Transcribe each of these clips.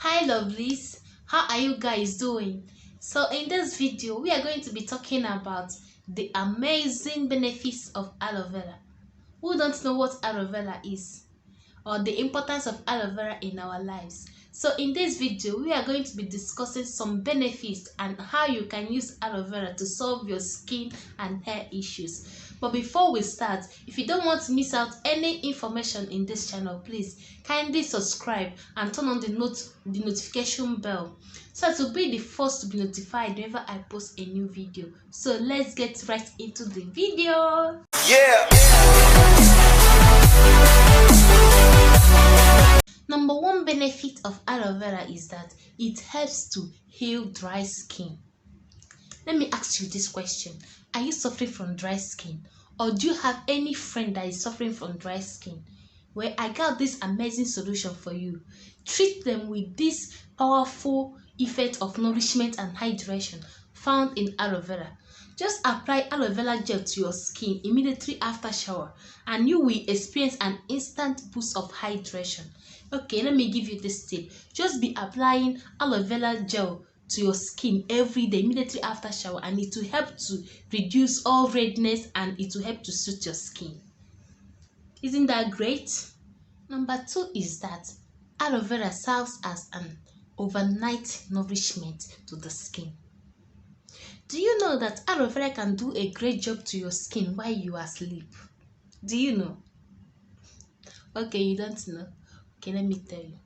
Hi lovelies, how are you guys doing? So in this video we are going to be talking about the amazing benefits of aloe vera. Who don't know what aloe vera is or the importance of aloe vera in our lives? So in this video we are going to be discussing some benefits and how you can use aloe vera to solve your skin and hair issues. But before we start, if you don't want to miss out any information in this channel, please kindly subscribe and turn on the notification bell so as to be the first to be notified whenever I post a new video. So let's get right into the video. Yeah. Number one benefit of aloe vera is that it helps to heal dry skin. Let me ask you this question. Are you suffering from dry skin? Or do you have any friend that is suffering from dry skin? Well, I got this amazing solution for you. Treat them with this powerful effect of nourishment and hydration found in aloe vera. Just apply aloe vera gel to your skin immediately after shower and you will experience an instant boost of hydration. Okay, let me give you this tip. Just be applying aloe vera gel to your skin every day immediately after shower and it will help to reduce all redness and it will help to suit your skin. Isn't that great? Number two is that aloe vera serves as an overnight nourishment to the skin. Do you know that aloe vera can do a great job to your skin while you are asleep? Do you know? Okay, you don't know. Okay, let me tell you.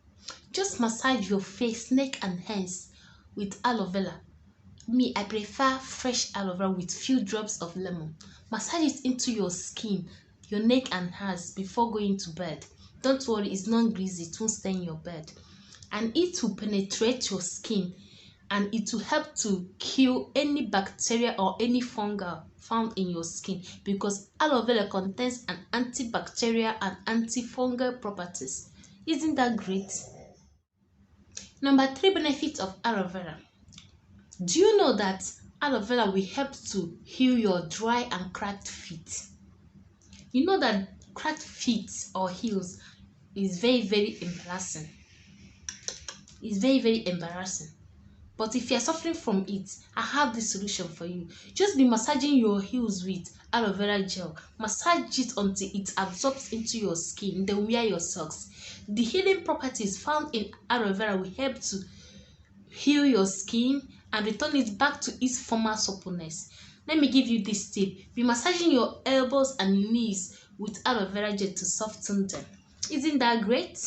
Just massage your face, neck and hands with aloe vera. Me, I prefer fresh aloe vera with few drops of lemon. Massage it into your skin, your neck and hands before going to bed. Don't worry, it's not greasy, it won't stain your bed. And it will penetrate your skin and it will help to kill any bacteria or any fungi found in your skin because aloe vera contains an antibacterial and antifungal properties. Isn't that great? Number three benefit of aloe vera. Do you know that aloe vera will help to heal your dry and cracked feet? You know that cracked feet or heels is very embarrassing. It's very embarrassing. But if you are suffering from it, I have this solution for you. Just be massaging your heels with aloe vera gel. Massage it until it absorbs into your skin. Then wear your socks. The healing properties found in aloe vera will help to heal your skin and return it back to its former suppleness. Let me give you this tip. Be massaging your elbows and knees with aloe vera gel to soften them. Isn't that great?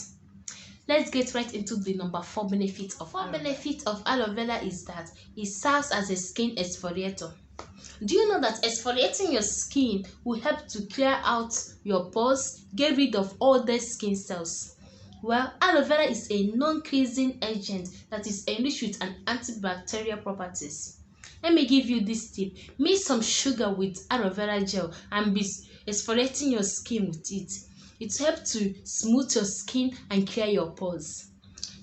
Let's get right into the number four benefit of aloe vera. Benefit of aloe vera is that it serves as a skin exfoliator. Do you know that exfoliating your skin will help to clear out your pores, get rid of all dead skin cells? Well, aloe vera is a non-cleansing agent that is enriched with an antibacterial properties. Let me give you this tip. Mix some sugar with aloe vera gel and be exfoliating your skin with it. It helps to smooth your skin and clear your pores.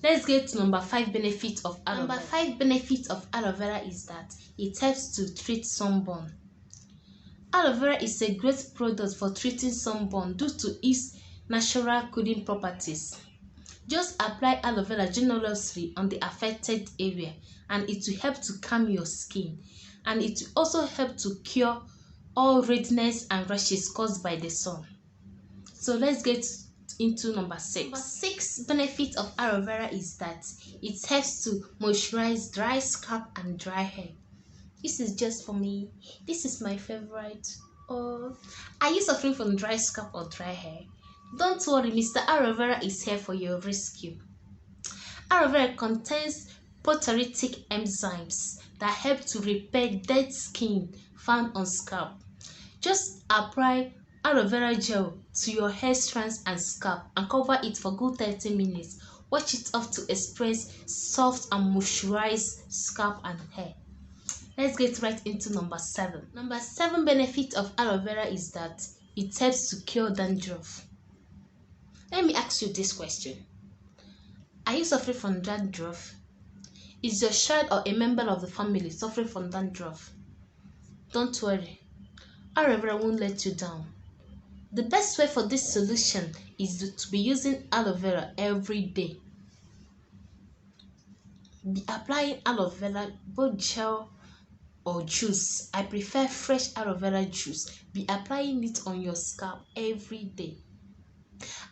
Let's get to number five benefit of aloe vera. Number five benefit of aloe vera is that it helps to treat sunburn. Aloe vera is a great product for treating sunburn due to its natural cooling properties. Just apply aloe vera generously on the affected area and it will help to calm your skin. And it will also help to cure all redness and rashes caused by the sun. So let's get into number six. Number six benefit of aloe vera is that it helps to moisturize dry scalp and dry hair. This is just for me. This is my favorite. Oh, are you suffering from dry scalp or dry hair? Don't worry, Mr. Aloe Vera is here for your rescue. Aloe vera contains proteolytic enzymes that help to repair dead skin found on scalp. Just apply aloe vera gel to your hair strands and scalp and cover it for good 30 minutes. Watch it off to experience soft and moisturized scalp and hair. Let's get right into number seven. Number seven benefit of aloe vera is that it helps to cure dandruff. Let me ask you this question. Are you suffering from dandruff? Is your child or a member of the family suffering from dandruff? Don't worry. Aloe vera won't let you down. The best way for this solution is to be using aloe vera every day. be applying aloe vera, both gel or juice. I prefer fresh aloe vera juice. Be applying it on your scalp every day.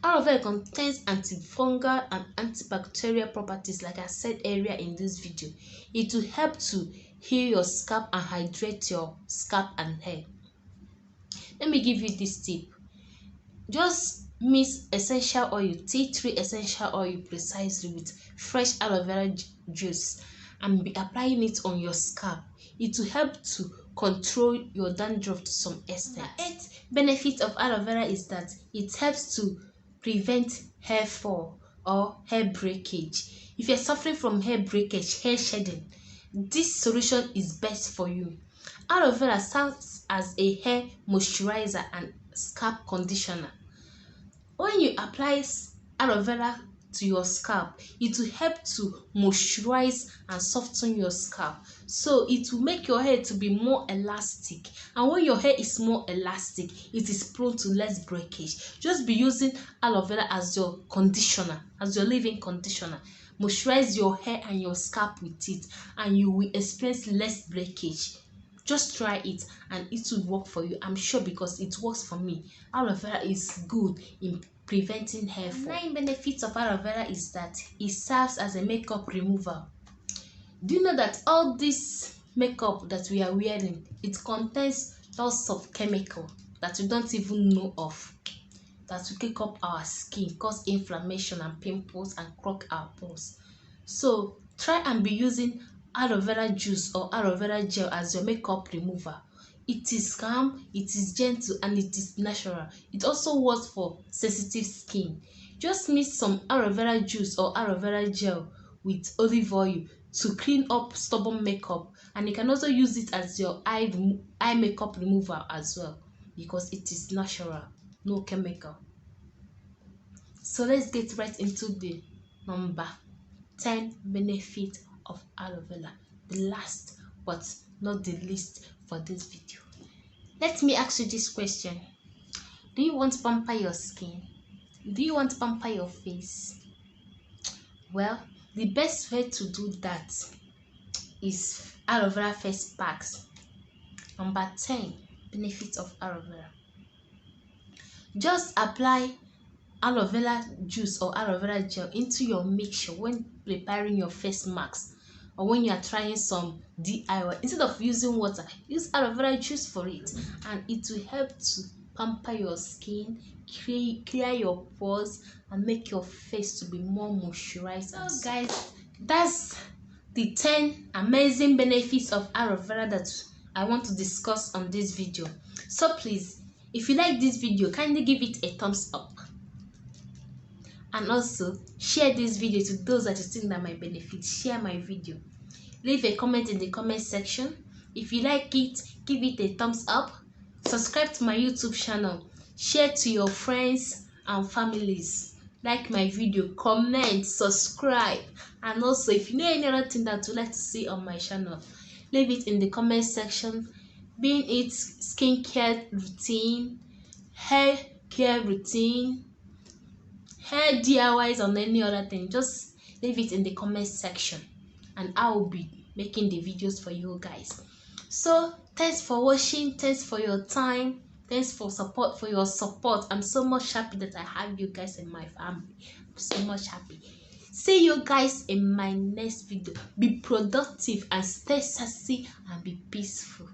Aloe vera contains antifungal and antibacterial properties, like I said earlier in this video. It will help to heal your scalp and hydrate your scalp and hair. Let me give you this tip. Just mix essential oil, tea tree essential oil precisely, with fresh aloe vera juice and be applying it on your scalp. It will help to control your dandruff to some extent. Number 8 benefit of aloe vera is that it helps to prevent hair fall or hair breakage. If you're suffering from hair breakage, hair shedding, this solution is best for you. Aloe vera serves as a hair moisturizer and scalp conditioner. When you apply aloe vera to your scalp, it will help to moisturize and soften your scalp, so it will make your hair to be more elastic. And when your hair is more elastic, it is prone to less breakage. Just be using aloe vera as your conditioner, as your leave-in conditioner. Moisturize your hair and your scalp with it, and you will experience less breakage. Just try it and it will work for you, I'm sure, because it works for me. Aloe vera is good in preventing hair fall. 9 benefits of aloe vera is that it serves as a makeup remover. Do you know that all this makeup that we are wearing, it contains lots of chemical that we don't even know of, that will kick up our skin, cause inflammation and pimples, and clog our pores. So try and be using aloe vera juice or aloe vera gel as your makeup remover. It is calm, it is gentle, and it is natural. It also works for sensitive skin. Just mix some aloe vera juice or aloe vera gel with olive oil to clean up stubborn makeup, and you can also use it as your eye makeup remover as well, because it is natural, no chemical. So let's get right into the number 10 benefit of aloe vera, the last but not the least for this video. Let me ask you this question. Do you want to pamper your skin? Do you want to pamper your face? Well, the best way to do that is aloe vera face packs. Number 10 benefit of aloe vera. Just apply aloe vera juice or aloe vera gel into your mixture when preparing your face mask, or when you are trying some DIY. Instead of using water, use aloe vera juice for it, and it will help to pamper your skin, clear your pores, and make your face to be more moisturized. So guys, that's the 10 amazing benefits of aloe vera that I want to discuss on this video. So please, if you like this video, kindly give it a thumbs up, and also share this video to those that you think that might benefit. Share my video. Leave a comment in the comment section. If you like it, give it a thumbs up. Subscribe to my YouTube channel. Share to your friends and families. Like my video, comment, subscribe, and also if you know any other thing that you'd like to see on my channel, leave it in the comment section. Being it skincare routine, hair care routine, hair DIYs, on any other thing, just leave it in the comment section and I will be making the videos for you guys. So thanks for watching, thanks for your time, thanks for your support. I'm so much happy that I have you guys in my family. I'm so much happy. See you guys in my next video. Be productive and stay sassy and be peaceful.